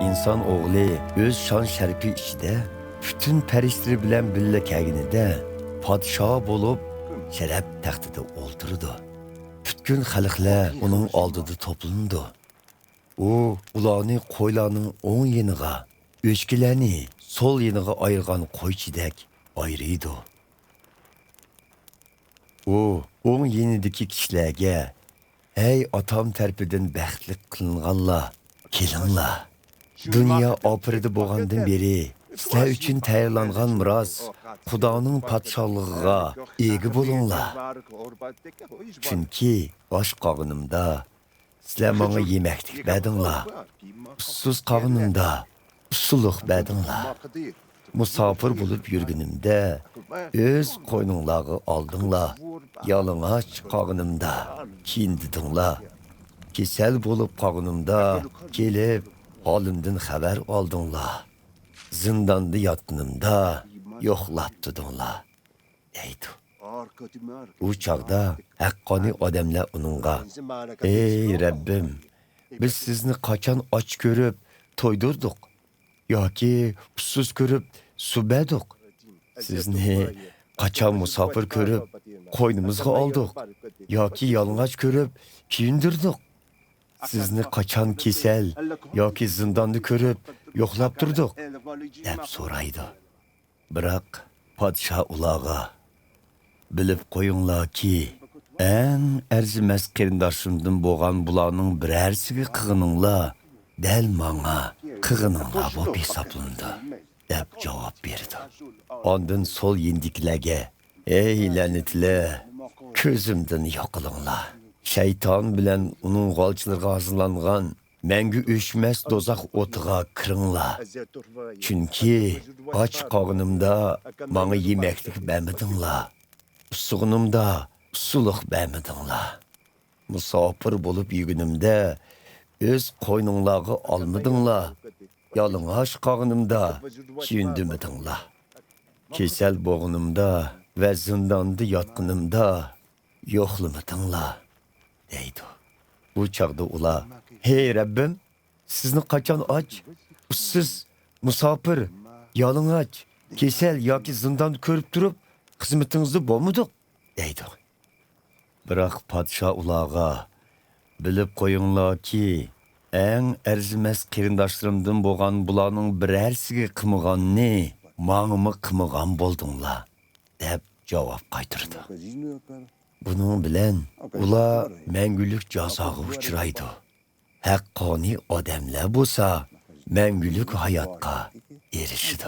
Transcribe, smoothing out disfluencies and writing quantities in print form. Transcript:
İnsan oğlu öz şan şerpi içinde bütün perişleri bilen billa kelganida podsho bulup şeref taxtida o'ltirdi. Bütün xalqlar uning oldida to'plandi. U ularni qo'ylarning o'ng yeniga, o'chkilarni so'l yeniga ayirgan qo'ychidek ayrıydı. U o'ng yenidagi kishilarga: "Ey atam tarafidan baxtli qilinganlar, kelinglar. Dünya oxirida bo'lgandan beri sizlar uchun tayyorlangan miros Xudoning podshohligiga ega bo'linglar. Chunki bosh qog'inimda sizlar menga yemaklik berdinglar. Ussiz qog'inimda usulliq berdinglar. Musafir bo'lib yurganimda o'z qo'yninglarga oldinglar. Yalang'och qog'inimda kiyindidinglar. Kesel bo'lib qog'inimda kelib halimden xabar oldinglar. Zindanda yotganimda yo'qlab turdinglar" deydi. U chog'da haqqoniy odamlar uningga: "Ey Rabbim, biz sizni qachon och ko'rib to'ydirdik yoki ussiz ko'rib suv berdik? Sizni qachon musofir ko'rib qo'ynimizga oldik yoki yalang'och ko'rib kiyindirdik? Sizni qachon kesal yoki zindonni ko'rib yo'qlab turdik?" deb so'raydi. Biroq podsho ularga: "Bilib qo'yinglarki, eng arzimas qarindoshimdan bo'lgan bularning birarsiga qilganinglar dal menga qilganinglar bo'lib hisoblandi" deb javob berdi. Ondan so'l yendikilarga: "Ey la'natlar, ko'zimdan yo'qilinglar. Shayton bilan uning g'olchilariga hazırlangan mangu o'chmas do'zax o'tiga kiringlar. Chunki och qog'inimda menga yemaklik bermadinglar. Sug'unimda usulliq bermadinglar. Musofir bo'lib yurganimda o'z qo'yninglarga olmadinglar. Yalang'och qog'inimda kiyindirmadinglar. Kesal bo'g'inimda va zindonda yotganimda yo'qlamadinglar" deydi. Bu chog'da ular: "Hey Rabbim, sizni qachon och, ussiz, musofir, yalang'och, kesal yoki zindon ko'rib turib xizmatingizda bo'lmadik" deydi. Biroq podsho ularga: "Bilib qo'yinglarki, eng arzimas qarindoshlarimdan bo'lgan bularning birarsiga qilmaganni menga qilmagan bo'ldinglar" deb javob qaytardi. Bunun bilan ular mangulik jazoga uchraydi. Haqqoniy odamlar bo'lsa mangulik hayotga erishadi.